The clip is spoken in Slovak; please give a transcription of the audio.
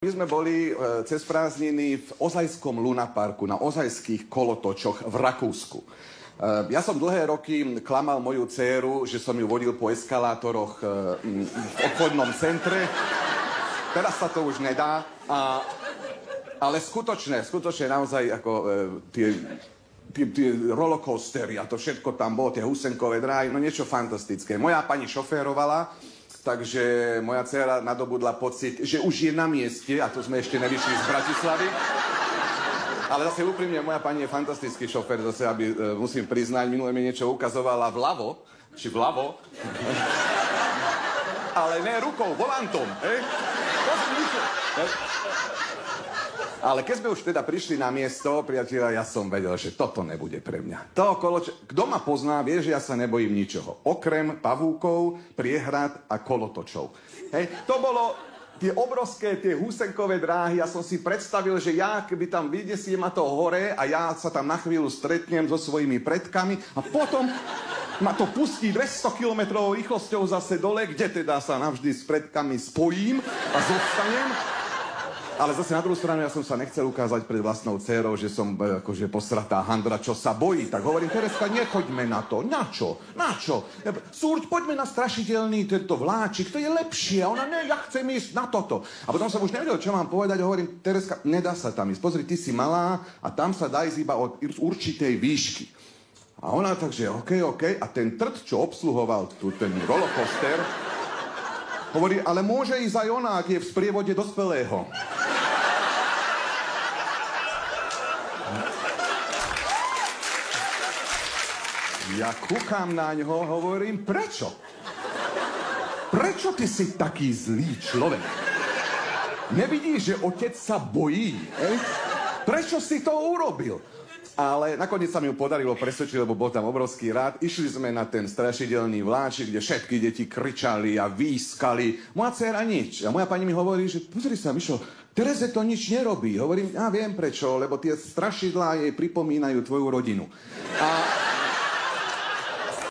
My sme boli cez prázdniny v ozajskom lunaparku, na ozajských kolotočoch v Rakúsku. Ja som dlhé roky klamal moju dcéru, že som ju vodil po eskalátoroch v obchodnom centre. Teraz sa to už nedá, ale skutočne naozaj ako tie rollercoastery a to všetko tam bolo, tie husenkové dráhy, no niečo fantastické. Moja pani šoférovala, takže moja dcéra nadobudla pocit, že už je na mieste, a to sme ešte nevyšli z Bratislavy. Ale zase úprimne, moja pani je fantastický šofér, zase, musím priznať, minule mi niečo ukazovala vľavo, ale ne rukou, volantom, Ale keď sme už teda prišli na miesto, priatelia, ja som vedel, že toto nebude pre mňa. Kto ma pozná, vie, že ja sa nebojím ničoho. Okrem pavúkov, priehrad a kolotočov. To bolo tie obrovské, tie húsenkové dráhy. Ja som si predstavil, že ja, keby tam vyniesie ma to hore a ja sa tam na chvíľu stretnem so svojimi predkami a potom ma to pustí 200 km rýchlosťou zase dole, kde teda sa navždy s predkami spojím a zostanem. Ale zase na druhú stranu ja som sa nechcel ukázať pred vlastnou dcérou, že som akože posratá handra, čo sa bojí. Tak hovorím, Tereska, nechoďme na to. Na čo? Na čo? Súrť, poďme na strašidelný tento vláčik, to je lepšie. A ona, ne, ja chcem ísť na toto. A potom som už nevedel, čo mám povedať. Hovorím, Tereska, nedá sa tam ísť. Pozri, ty si malá a tam sa dá ísť iba od určitej výšky. A ona takže, OK. A ten trd, čo obsluhoval ten rollercoaster, hovorí, ale môže ísť aj ona, ak je v sprievode dospelého. Ja kúkam na ňo, hovorím, prečo? Prečo ty si taký zlý človek? Nevidíš, že otec sa bojí? Prečo si to urobil? Ale nakoniec sa mi ju podarilo presvedčiť, lebo bol tam obrovský rád. Išli sme na ten strašidelný vláčik, kde všetky deti kričali a výskali. Moja dcéra nič. A moja pani mi hovorí, že pozri sa, Mišo, Tereze to nič nerobí. Hovorím, ja viem prečo, lebo tie strašidlá jej pripomínajú tvoju rodinu. A